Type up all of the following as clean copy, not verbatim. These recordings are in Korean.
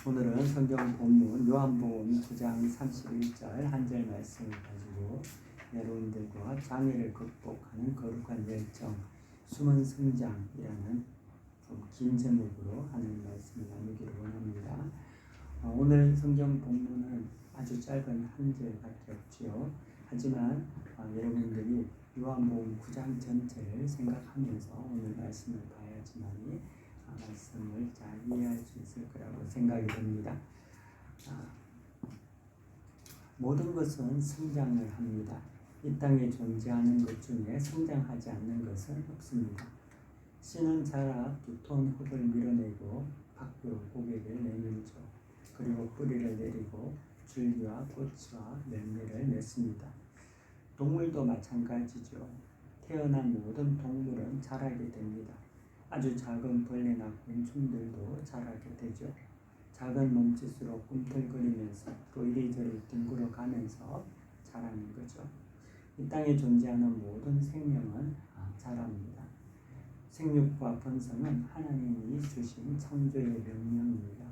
오늘은 성경 본문 요한복음 9장 31절 한 절 말씀을 가지고 여러분들과 장애를 극복하는 거룩한 열정, 숨은 성장이라는 좀 긴 제목으로 하는 말씀을 나누기를 원합니다. 오늘 성경 본문은 아주 짧은 한 절밖에 없지요. 하지만 여러분들이 요한복음 9장 전체를 생각하면서 오늘 말씀을 봐야지만이 말씀을 잘 이해할 수 있을 거라고 생각이 듭니다. 모든 것은 성장을 합니다. 이 땅에 존재하는 것 중에 성장하지 않는 것은 없습니다. 씨는 자라 두터운 흙을 밀어내고 밖으로 고개를 내밀죠. 그리고 뿌리를 내리고 줄기와 꽃과 열매를 맺습니다. 동물도 마찬가지죠. 태어난 모든 동물은 자라게 됩니다. 아주 작은 벌레나 곤충들도 자라게 되죠. 작은 몸짓으로 꿈틀거리면서 또 이리저리 뒹굴어 가면서 자라는 거죠. 이 땅에 존재하는 모든 생명은 자랍니다. 생육과 번성은 하나님이 주신 창조의 명령입니다.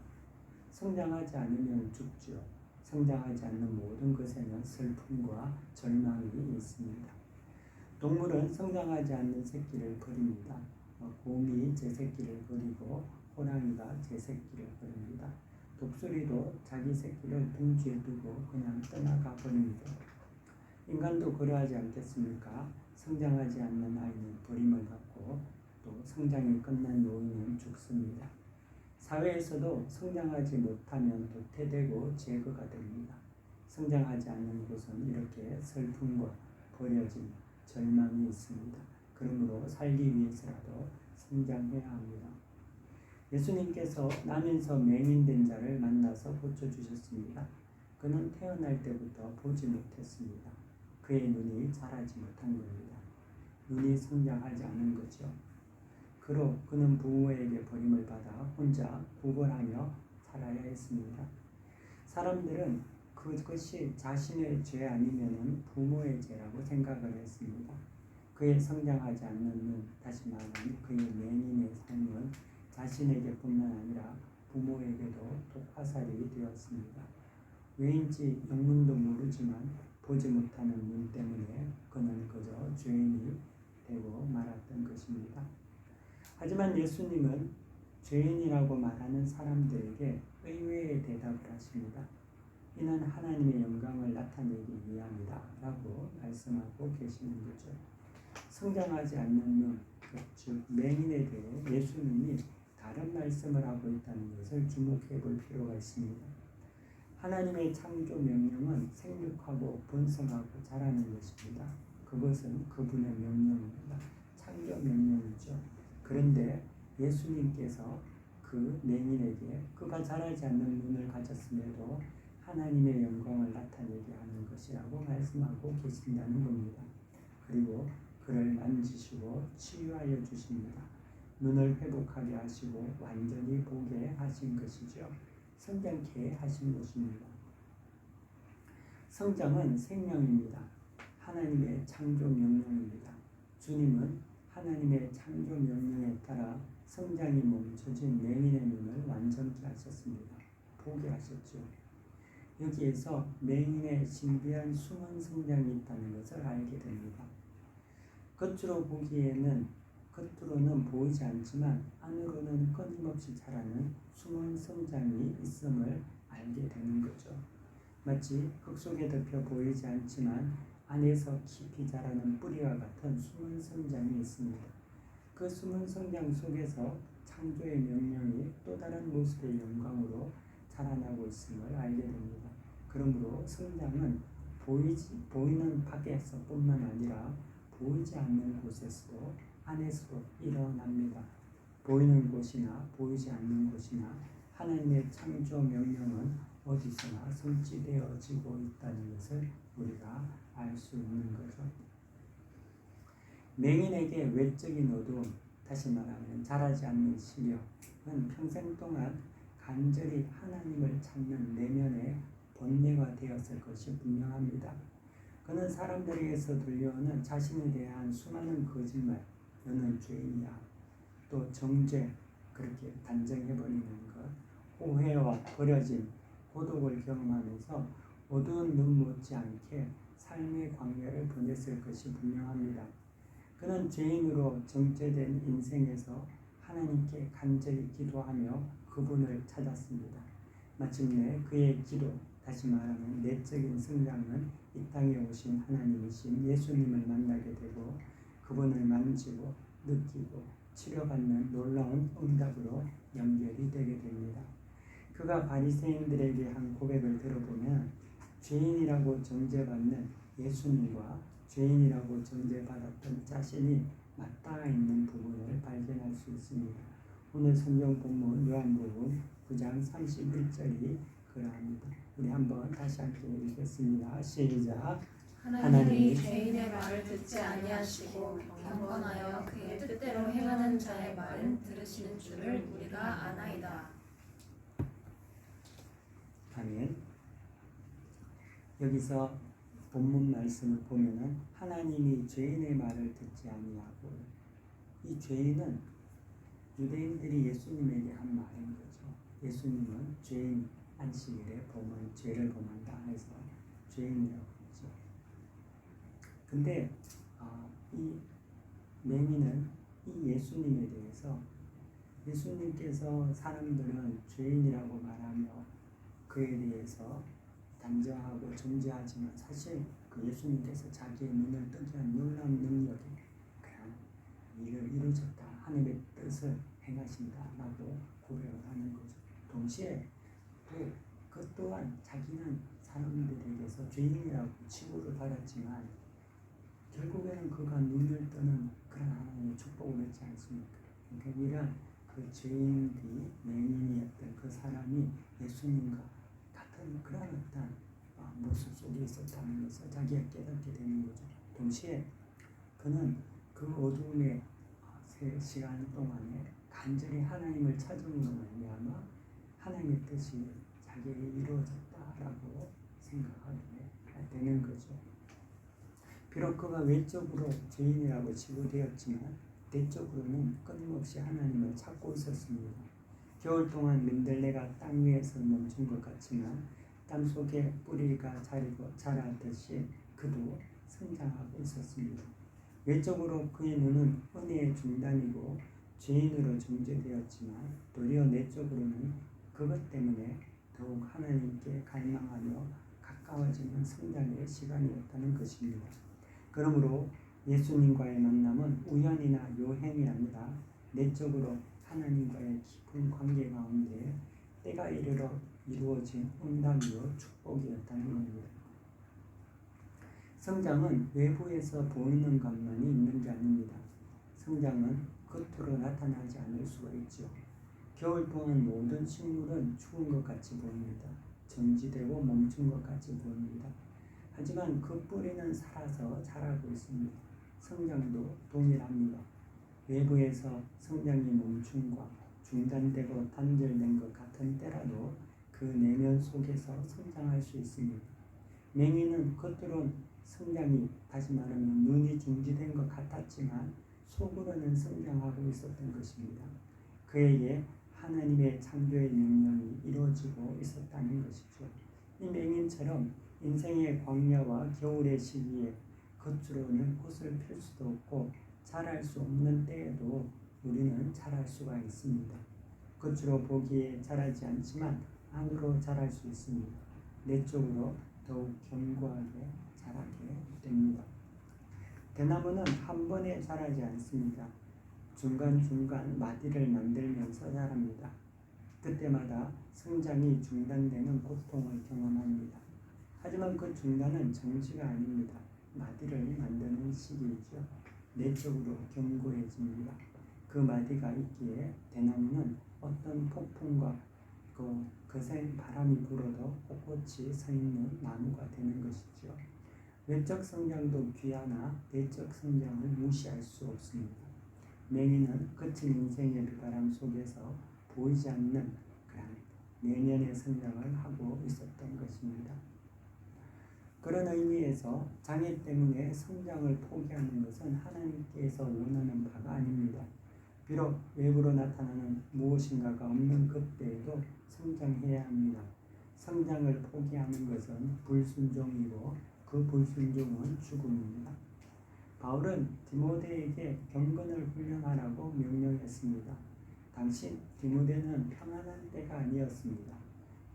성장하지 않으면 죽죠. 성장하지 않는 모든 것에는 슬픔과 절망이 있습니다. 동물은 성장하지 않는 새끼를 버립니다. 곰이 제 새끼를 버리고 호랑이가 제 새끼를 버립니다. 독수리도 자기 새끼를 둥지에 두고 그냥 떠나가 버립니다. 인간도 그러하지 않겠습니까? 성장하지 않는 아이는 버림을 받고 또 성장이 끝난 노인은 죽습니다. 사회에서도 성장하지 못하면 도태되고 제거가 됩니다. 성장하지 않는 곳은 이렇게 슬픔과 버려짐, 절망이 있습니다. 그러므로 살기 위해서라도 성장해야 합니다. 예수님께서 나면서 맹인된 자를 만나서 고쳐주셨습니다. 그는 태어날 때부터 보지 못했습니다. 그의 눈이 자라지 못한 겁니다. 눈이 성장하지 않은 거죠. 그로 그는 부모에게 버림을 받아 혼자 구걸하며 살아야 했습니다. 사람들은 그것이 자신의 죄 아니면 부모의 죄라고 생각을 했습니다. 그의 성장하지 않는 눈, 다시 말하면 그의 맹인의 삶은 자신에게뿐만 아니라 부모에게도 독화살이 되었습니다. 왜인지 영문도 모르지만 보지 못하는 눈 때문에 그는 그저 죄인이 되고 말았던 것입니다. 하지만 예수님은 죄인이라고 말하는 사람들에게 의외의 대답을 하십니다. 이는 하나님의 영광을 나타내기 위함이다 라고 말씀하고 계시는 거죠. 성장하지 않는 눈, 즉 맹인에 대해 예수님이 다른 말씀을 하고 있다는 것을 주목해 볼 필요가 있습니다. 하나님의 창조 명령은 생육하고 번성하고 자라는 것입니다. 그것은 그분의 명령입니다. 창조 명령이죠. 그런데 예수님께서 그 맹인에게 그가 자라지 않는 눈을 가졌음에도 하나님의 영광을 나타내게 하는 것이라고 말씀하고 계신다는 겁니다. 그리고 그를 만지시고 치유하여 주십니다. 눈을 회복하게 하시고 완전히 보게 하신 것이죠. 성장케 하신 것입니다. 성장은 생명입니다. 하나님의 창조 명령입니다. 주님은 하나님의 창조 명령에 따라 성장이 멈춰진 맹인의 눈을 완전케 하셨습니다. 보게 하셨죠. 여기에서 맹인의 신비한 숨은 성장이 있다는 것을 알게 됩니다. 겉으로는 보이지 않지만 안으로는 끊임없이 자라는 숨은 성장이 있음을 알게 되는 거죠. 마치 흙 속에 덮여 보이지 않지만 안에서 깊이 자라는 뿌리와 같은 숨은 성장이 있습니다. 그 숨은 성장 속에서 창조의 명령이 또 다른 모습의 영광으로 자라나고 있음을 알게 됩니다. 그러므로 성장은 보이는 밖에서뿐만 아니라 보이지 않는 곳에서도 안에서도 일어납니다. 보이는 곳이나 보이지 않는 곳이나 하나님의 창조 명령은 어디서나 성취되어지고 있다는 것을 우리가 알 수 있는 거죠. 맹인에게 외적인 어두움, 다시 말하면 자라지 않는 시력은 평생 동안 간절히 하나님을 찾는 내면의 본뇌가 되었을 것이 분명합니다. 그는 사람들에게서 들려오는 자신에 대한 수많은 거짓말, 너는 죄인이야, 또 정죄, 그렇게 단정해버리는 것, 오해와 버려짐, 고독을 경험하면서 어두운 눈 못지않게 삶의 광야를 보냈을 것이 분명합니다. 그는 죄인으로 정죄된 인생에서 하나님께 간절히 기도하며 그분을 찾았습니다. 마침내 그의 기도, 다시 말하면 내적인 성장은 이 땅에 오신 하나님이신 예수님을 만나게 되고 그분을 만지고 느끼고 치료받는 놀라운 응답으로 연결이 되게 됩니다. 그가 바리새인들에게 한 고백을 들어보면 죄인이라고 정죄받는 예수님과 죄인이라고 정죄받았던 자신이 맞닿아 있는 부분을 발견할 수 있습니다. 오늘 성경 본문 요한복음 9장 31절이 그러합니다. 우리 한번 다시 함께 읽겠습니다. 시작. 하나님이 죄인의 말을 듣지 아니하시고 경건하여 그의 뜻대로 행하는 자의 말은 들으시는 줄을 우리가 아나이다. 아멘. 여기서 본문 말씀을 보면은 하나님이 죄인의 말을 듣지 아니하고, 이 죄인은 유대인들이 예수님에게 한 말인 거죠. 예수님은 죄인 안식일에 죄를 범한다 해서 죄인이라고 했죠. 근데 이 맹인은 이 예수님에 대해서, 예수님께서 사람들은 죄인이라고 말하며 그에 대해서 단정하고 정죄하지만 사실 그 예수님께서 자기의 눈을 뜨게 한 놀라운 능력이 그냥 일을 이루셨다, 하늘의 뜻을 행하신다라고 고백을 하는 거죠. 동시에 또 그 또한 자기는 사람들에게서 죄인이라고 치부를 받았지만 결국에는 그가 눈을 뜨는 그런 하나님의 축복을 받지 않습니까? 그러니까 이런 그 죄인들이 맹인이었던 그 사람이 예수님과 같은 그런 어떤 모습 속에 있었다는 것을 자기가 깨닫게 되는 거죠. 동시에 그는 그 어두움의 3시간 동안에 간절히 하나님을 찾음으로 말미암아 하나님의 뜻이 자기에게 이루어졌다라고 생각하게 되는 거죠. 비록 그가 외적으로 죄인이라고 치부되었지만 내적으로는 끊임없이 하나님을 찾고 있었습니다. 겨울 동안 민들레가 땅 위에서 멈춘 것 같지만 땅 속에 뿌리가 자라듯이 그도 성장하고 있었습니다. 외적으로 그의 눈은 은혜의 중단이고 죄인으로 정죄되었지만 도리어 내적으로는 그것 때문에 더욱 하나님께 갈망하며 가까워지는 성장의 시간이었다는 것입니다. 그러므로 예수님과의 만남은 우연이나 요행이 아니라 내적으로 하나님과의 깊은 관계 가운데 때가 이르러 이루어진 응답이요 축복이었다는 겁니다. 성장은 외부에서 보이는 것만이 있는 게 아닙니다. 성장은 겉으로 나타나지 않을 수가 있죠. 겨울 동안 모든 식물은 추운 것 같이 보입니다. 정지되고 멈춘 것 같이 보입니다. 하지만 그 뿌리는 살아서 자라고 있습니다. 성장도 동일합니다. 외부에서 성장이 멈춤과 중단되고 단절된 것 같은 때라도 그 내면 속에서 성장할 수 있습니다. 맹인은 겉으론 성장이, 다시 말하면 눈이 중지된 것 같았지만 속으로는 성장하고 있었던 것입니다. 그에게 하나님의 창조의 명령이 이루어지고 있었다는 것이죠. 이 맹인처럼 인생의 광야와 겨울의 시기에 겉으로는 꽃을 필 수도 없고 자랄 수 없는 때에도 우리는 자랄 수가 있습니다. 겉으로 보기에 자라지 않지만 안으로 자랄 수 있습니다. 내적으로 더욱 견고하게 자라게 됩니다. 대나무는 한 번에 자라지 않습니다. 중간중간 마디를 만들면서 자랍니다. 그때마다 성장이 중단되는 고통을 경험합니다. 하지만 그 중단은 정지가 아닙니다. 마디를 만드는 시기이죠. 내적으로 견고해집니다. 그 마디가 있기에 대나무는 어떤 폭풍과 거센 바람이 불어도 꼿꼿이 서 있는 나무가 되는 것이죠. 외적 성장도 귀하나 내적 성장을 무시할 수 없습니다. 맹인은 거친 인생의 비바람 속에서 보이지 않는 그런 내면의 성장을 하고 있었던 것입니다. 그런 의미에서 장애 때문에 성장을 포기하는 것은 하나님께서 원하는 바가 아닙니다. 비록 외부로 나타나는 무엇인가가 없는 그때에도 성장해야 합니다. 성장을 포기하는 것은 불순종이고 그 불순종은 죽음입니다. 바울은 디모데에게 경건을 훈련하라고 명령했습니다. 당시 디모데는 평안한 때가 아니었습니다.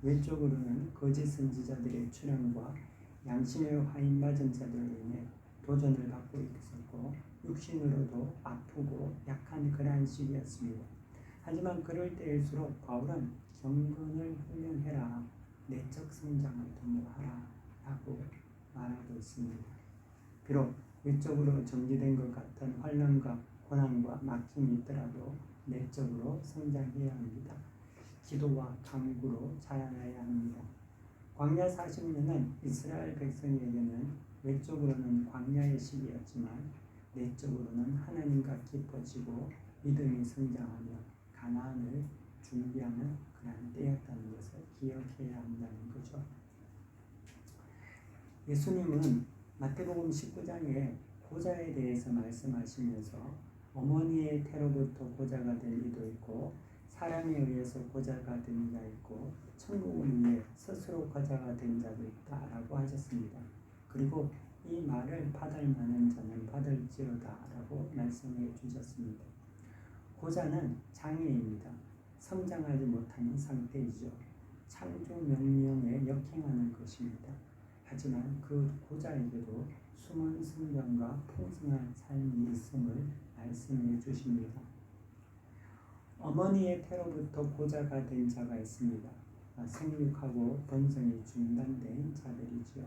외적으로는 거짓 선지자들의 출현과 양심의 화인 맞은 자들로 인해 도전을 받고 있었고 육신으로도 아프고 약한 그러한 시기였습니다. 하지만 그럴 때일수록 바울은 경건을 훈련해라, 내적 성장을 도모하라 라고 말하고 있습니다. 비록 외적으로 정지된 것 같은 환난과 고난과 막힘이 있더라도 내적으로 성장해야 합니다. 기도와 간구로 자라나야 합니다. 광야 40년은 이스라엘 백성에게는 외적으로는 광야의 시기였지만 내적으로는 하나님과 깊어지고 믿음이 성장하며 가나안을 준비하는 그러한 때였다는 것을 기억해야 한다는 거죠. 예수님은 마태복음 19장에 고자에 대해서 말씀하시면서 어머니의 태로부터 고자가 된 이도 있고 사람에 의해서 고자가 된 이가 있고 천국을 위해 스스로 고자가 된 자도 있다라고 하셨습니다. 그리고 이 말을 받을 만한 자는 받을지로다라고 말씀해 주셨습니다. 고자는 장애입니다. 성장하지 못하는 상태이죠. 창조 명령에 역행하는 것입니다. 하지만 그 고자에게도 숨은 성장과 풍성한 삶이 있음을 말씀해 주십니다. 어머니의 태로부터 고자가 된 자가 있습니다. 생육하고 번성이 중단된 자들이지요.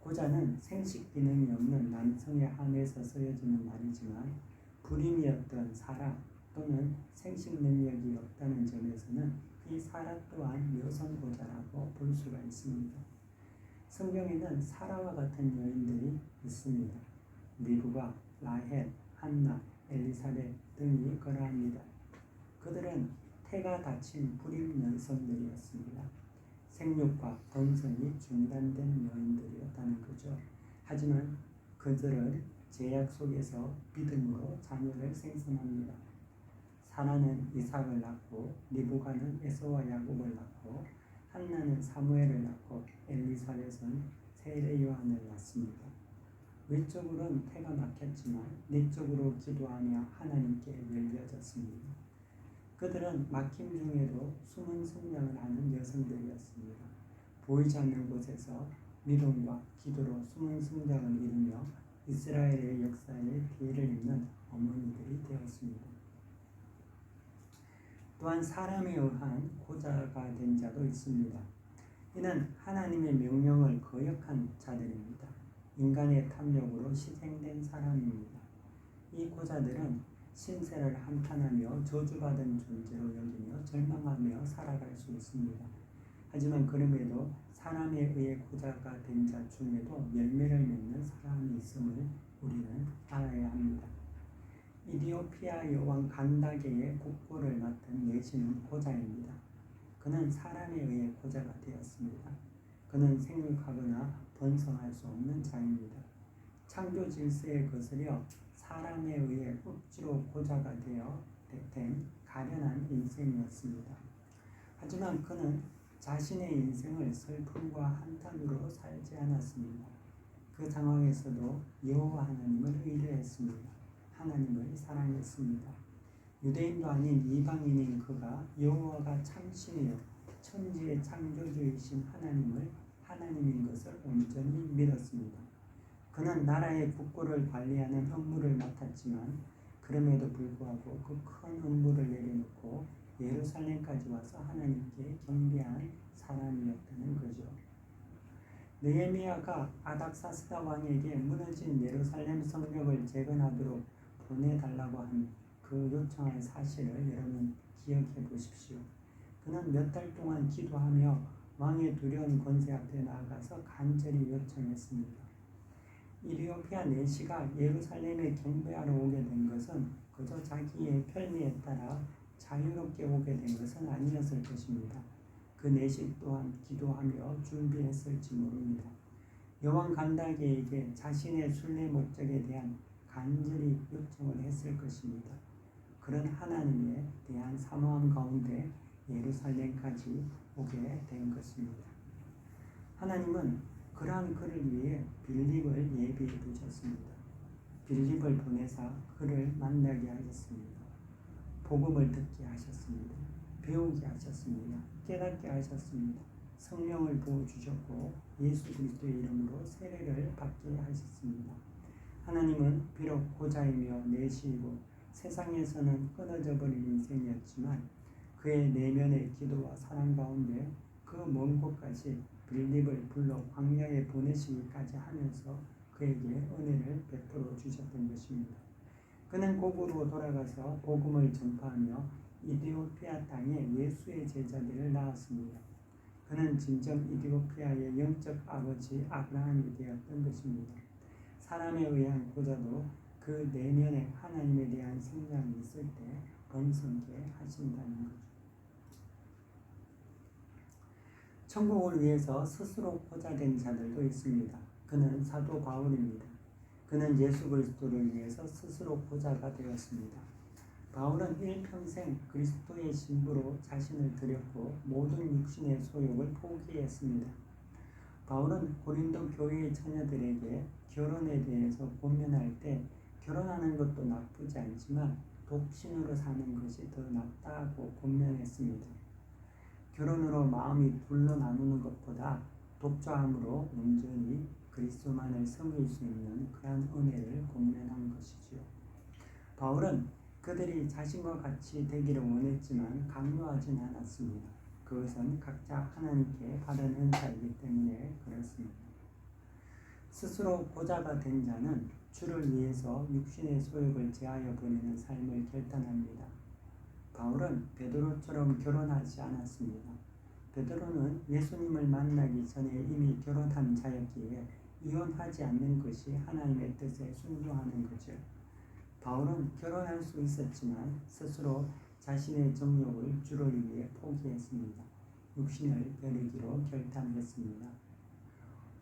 고자는 생식 기능이 없는 남성에 한해서 쓰여지는 말이지만 불임이었던 사라 또는 생식 능력이 없다는 점에서는 이 사라 또한 여성 고자라고 볼 수가 있습니다. 성경에는 사라와 같은 여인들이 있습니다. 리브가, 라헬, 한나, 엘리사벳 등이 그러합니다. 그들은 태가 닫힌 불임 여성들이었습니다. 생육과 번성이 중단된 여인들이었다는 거죠. 하지만 그들은 제약 속에서 믿음으로 자녀를 생산합니다. 사라는 이삭을 낳고 리브가는 에서와 야곱을 낳고 한나는 사무엘을 낳고 엘리사벳은 세례 요한을 낳습니다. 외적으로는 태가 막혔지만 내적으로 기도하며 하나님께 열려졌습니다. 그들은 막힘 중에도 숨은 성장을 하는 여성들이었습니다. 보이지 않는 곳에서 믿음과 기도로 숨은 성장을 이루며 이스라엘의 역사에 뒤를 잇는 어머니들이 되었습니다. 또한 사람에 의한 고자가 된 자도 있습니다. 이는 하나님의 명령을 거역한 자들입니다. 인간의 탐욕으로 희생된 사람입니다. 이 고자들은 신세를 한탄하며 저주받은 존재로 여기며 절망하며 살아갈 수 있습니다. 하지만 그럼에도 사람에 의해 고자가 된 자 중에도 열매를 맺는 사람이 있음을 우리는 알아야 합니다. 이디오피아 여왕 간다게의 국보를 맡은 내시는 고자입니다. 그는 사람에 의해 고자가 되었습니다. 그는 생육하거나 번성할 수 없는 자입니다. 창조 질서에 거스려 사람에 의해 억지로 고자가 되어 된 가련한 인생이었습니다. 하지만 그는 자신의 인생을 슬픔과 한탄으로 살지 않았습니다. 그 상황에서도 여호와 하나님을 의뢰했습니다. 하나님을 사랑했습니다. 유대인도 아닌 이방인인 그가 여호와가 참신이요 천지의 창조주이신 하나님을 하나님인 것을 온전히 믿었습니다. 그는 나라의 국고를 관리하는 업무를 맡았지만 그럼에도 불구하고 그 큰 업무를 내려놓고 예루살렘까지 와서 하나님께 경배한 사람이었다는 거죠. 느헤미야가 아닥사스다 왕에게 무너진 예루살렘 성벽을 재건하도록 보내달라고 한 그 요청한 사실을 여러분 기억해 보십시오. 그는 몇 달 동안 기도하며 왕의 두려운 권세 앞에 나아가서 간절히 요청했습니다. 이디오피아 내시가 예루살렘에 경배하러 오게 된 것은 그저 자기의 편리에 따라 자유롭게 오게 된 것은 아니었을 것입니다. 그 내시 또한 기도하며 준비했을지 모릅니다. 여왕 간다게에게 자신의 순례 목적에 대한 간절히 요청을 했을 것입니다. 그런 하나님에 대한 사모함 가운데 예루살렘까지 오게 된 것입니다. 하나님은 그러한 그를 위해 빌립을 예비해 두셨습니다. 빌립을 보내사 그를 만나게 하셨습니다. 복음을 듣게 하셨습니다. 배우게 하셨습니다. 깨닫게 하셨습니다. 성령을 부어주셨고 예수 그리스도의 이름으로 세례를 받게 하셨습니다. 하나님은 비록 고자이며 내시이고 세상에서는 끊어져 버린 인생이었지만 그의 내면의 기도와 사랑 가운데 그 먼 곳까지 빌립을 불러 광야에 보내시기까지 하면서 그에게 은혜를 베풀어 주셨던 것입니다. 그는 고국으로 돌아가서 복음을 전파하며 이디오피아 땅에 예수의 제자들을 낳았습니다. 그는 진정 이디오피아의 영적 아버지 아브라함이 되었던 것입니다. 사람에 의한 고자도 그 내면에 하나님에 대한 성장이 있을 때 번성게 하신다는 거죠. 천국을 위해서 스스로 고자된 자들도 있습니다. 그는 사도 바울입니다. 그는 예수 그리스도를 위해서 스스로 고자가 되었습니다. 바울은 일평생 그리스도의 신부로 자신을 드렸고 모든 육신의 소욕을 포기했습니다. 바울은 고린도 교회의 처녀들에게 결혼에 대해서 권면할 때 결혼하는 것도 나쁘지 않지만 독신으로 사는 것이 더 낫다고 권면했습니다. 결혼으로 마음이 둘로 나누는 것보다 독조함으로 온전히 그리스도만을 섬길 수 있는 그러한 은혜를 권면한 것이지요. 바울은 그들이 자신과 같이 되기를 원했지만 강요하진 않았습니다. 그것은 각자 하나님께 받은 은사이기 때문에 그렇습니다. 스스로 고자가 된 자는 주를 위해서 육신의 소욕을 제하여 버리는 삶을 결단합니다. 바울은 베드로처럼 결혼하지 않았습니다. 베드로는 예수님을 만나기 전에 이미 결혼한 자였기에 이혼하지 않는 것이 하나님의 뜻에 순종하는 거죠. 바울은 결혼할 수 있었지만 스스로 자신의 정욕을 주를 위해 포기했습니다. 육신을 버리기로 결단했습니다.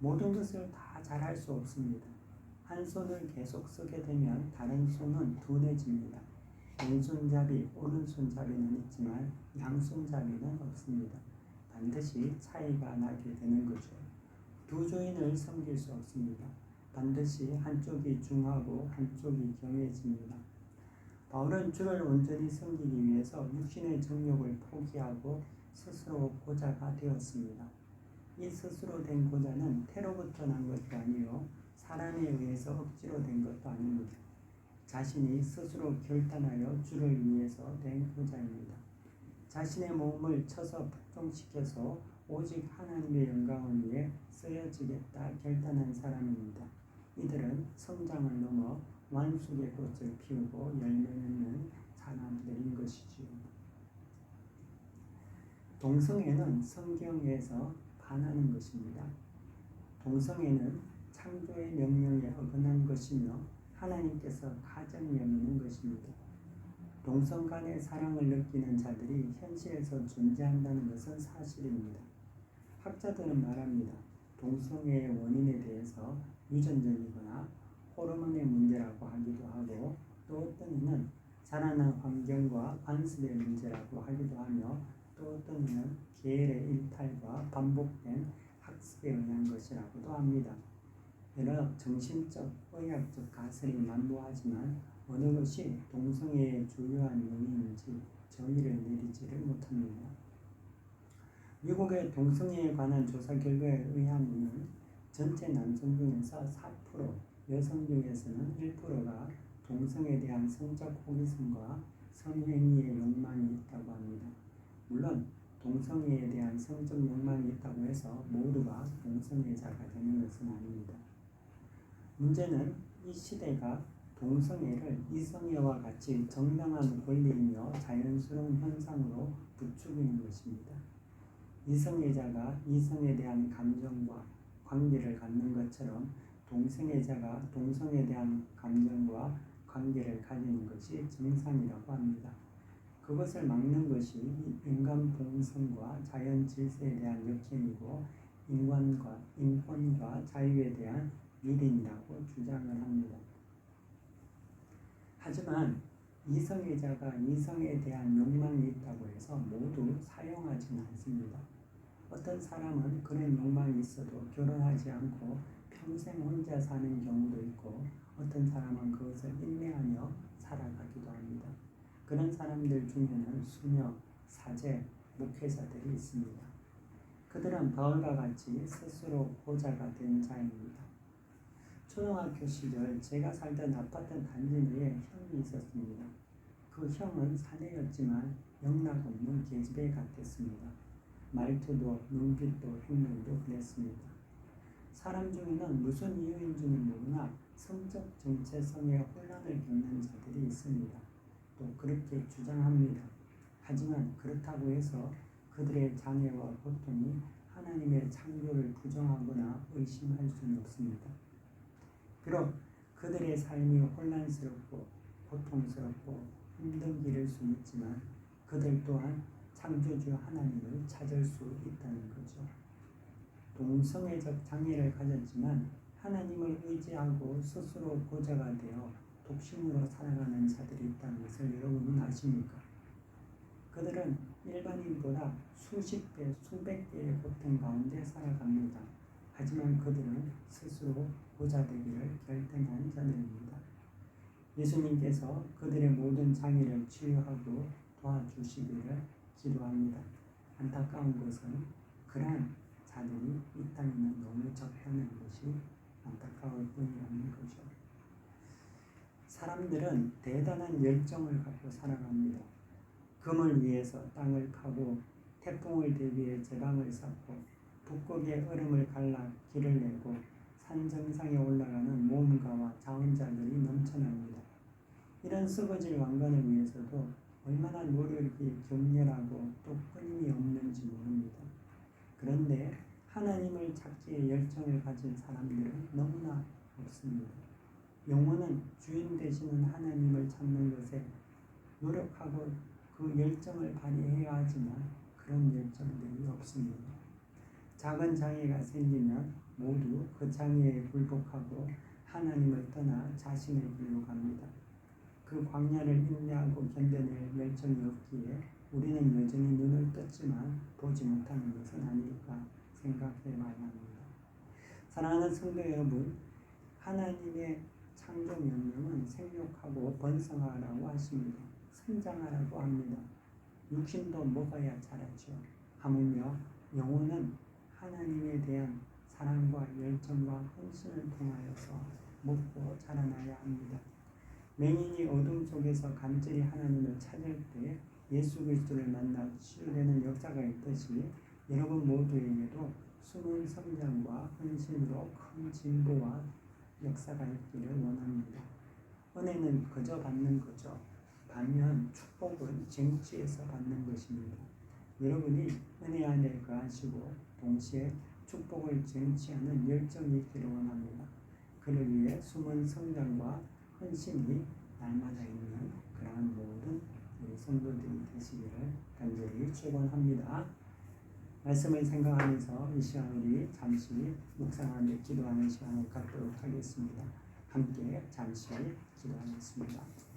모든 것을 다 잘할 수 없습니다. 한 손을 계속 쓰게 되면 다른 손은 둔해집니다. 왼손잡이, 오른손잡이는 있지만 양손잡이는 없습니다. 반드시 차이가 나게 되는 거죠. 두 주인을 섬길 수 없습니다. 반드시 한쪽이 중하고 한쪽이 경해집니다. 바울은 주를 온전히 섬기기 위해서 육신의 정욕을 포기하고 스스로 고자가 되었습니다. 이 스스로 된 고자는 태로부터 난 것도 아니요 사람에 의해서 억지로 된 것도 아닙니다. 자신이 스스로 결단하여 주를 위해서 된 고자입니다. 자신의 몸을 쳐서 복종시켜서 오직 하나님의 영광을 위해 쓰여지겠다 결단한 사람입니다. 이들은 성장을 넘어 완숙의 꽃을 피우고 열매 맺는 사람들인 것이지요. 동성애는 성경에서 반하는 것입니다. 동성애는 창조의 명령에 어긋난 것이며 하나님께서 가정이 없는 것입니다. 동성 간의 사랑을 느끼는 자들이 현실에서 존재한다는 것은 사실입니다. 학자들은 말합니다. 동성애의 원인에 대해서 유전적이거나 호르몬의 문제라고 하기도 하고 또 어떤 이는 자라난 환경과 관습의 문제라고 하기도 하며 또 어떤 이는 계열의 일탈과 반복된 학습에 의한 것이라고도 합니다. 여러 정신적, 의학적 가설이 만무하지만 어느 것이 동성애의 주요한 원인인지 정의를 내리지를 못합니다. 미국의 동성애에 관한 조사 결과에 의하면 전체 남성 중에서 4%, 여성 중에서는 1%가 동성애에 대한 성적 호기심과 성행위의 욕망이 있다고 합니다. 물론 동성애에 대한 성적 욕망이 있다고 해서 모두가 동성애자가 되는 것은 아닙니다. 문제는 이 시대가 동성애를 이성애와 같이 정당한 권리이며 자연스러운 현상으로 부추기는 것입니다. 이성애자가 이성에 대한 감정과 관계를 갖는 것처럼 동성애자가 동성에 대한 감정과 관계를 가지는 것이 정상이라고 합니다. 그것을 막는 것이 인간 본성과 자연 질서에 대한 역행이고 인권과 자유에 대한 유린이라고 주장을 합니다. 하지만 이성애자가 이성에 대한 욕망이 있다고 해서 모두 사용하지는 않습니다. 어떤 사람은 그런 욕망이 있어도 결혼하지 않고 평생 혼자 사는 경우도 있고 어떤 사람은 그것을 인내하며 살아가기도 합니다. 그런 사람들 중에는 수녀, 사제, 목회자들이 있습니다. 그들은 바울과 같이 스스로 보좌가 된 자입니다. 초등학교 시절 제가 살던 아파트 단지 내에 형이 있었습니다. 그 형은 사내였지만 영락없는 계집애 같았습니다. 말투도 눈빛도 행동도 그랬습니다. 사람 중에는 무슨 이유인지는 모르나 성적 정체성의 혼란을 겪는 자들이 있습니다. 또 그렇게 주장합니다. 하지만 그렇다고 해서 그들의 장애와 고통이 하나님의 창조를 부정하거나 의심할 수는 없습니다. 비록 그들의 삶이 혼란스럽고 고통스럽고 힘든 길일 수 있지만 그들 또한 창조주 하나님을 찾을 수 있다는 거죠. 동성애적 장애를 가졌지만 하나님을 의지하고 스스로 보좌가 되어 독신으로 살아가는 자들이 있다는 것을 여러분은 아십니까? 그들은 일반인보다 수십 배, 수백 배의 고통 가운데 살아갑니다. 하지만 그들은 스스로 보좌 되기를 결단한 자들입니다. 예수님께서 그들의 모든 장애를 치유하고 도와주시기를 기도합니다. 안타까운 것은 그러한 자들이 이 땅에는 너무 적다는 것이 안타까울 뿐이라는 거죠. 사람들은 대단한 열정을 갖고 살아갑니다. 금을 위해서 땅을 파고 태풍을 대비해 제방을 쌓고 북극의 얼음을 갈라 길을 내고 산 정상에 올라가는 모험가와 자원자들이 넘쳐납니다. 이런 썩어질 왕관을 위해서도 얼마나 노력이 격렬하고 또 끊임이 없는지 모릅니다. 그런데 하나님을 찾기에 열정을 가진 사람들은 너무나 없습니다. 영혼은 주인 되시는 하나님을 찾는 것에 노력하고 그 열정을 발휘해야 하지만 그런 열정들이 없습니다. 작은 장애가 생기면 모두 그 장애에 굴복하고 하나님을 떠나 자신의 길로 갑니다. 그 광야를 인내하고 견뎌낼 열정이 없기에 우리는 여전히 눈을 떴지만 보지 못하는 것은 아닐까 생각해 봐야 합니다. 사랑하는 성도 여러분, 하나님의 창조 명령은 생육하고 번성하라고 하십니다. 성장하라고 합니다. 육신도 먹어야 자라죠. 하물며 영혼은 하나님에 대한 사랑과 열정과 헌신을 통하여서 먹고 자라나야 합니다. 맹인이 어둠 속에서 간절히 하나님을 찾을 때 예수 그리스도를 만나 치유되는 역사가 있듯이 여러분 모두에게도 숨은 성장과 헌신으로 큰 진보와 역사가 있기를 원합니다. 은혜는 그저 받는 거죠. 반면 축복은 쟁취해서 받는 것입니다. 여러분이 은혜 안에 거하시고 동시에 축복을 쟁취하는 열정이 있기를 원합니다. 그를 위해 숨은 성장과 헌신이 날마다 있는 그러한 모든 우리 성도들이 되시기를 간절히 축원합니다. 말씀을 생각하면서 이 시간 우리 잠시 묵상하며 기도하는 시간을 갖도록 하겠습니다. 함께 잠시 기도하겠습니다.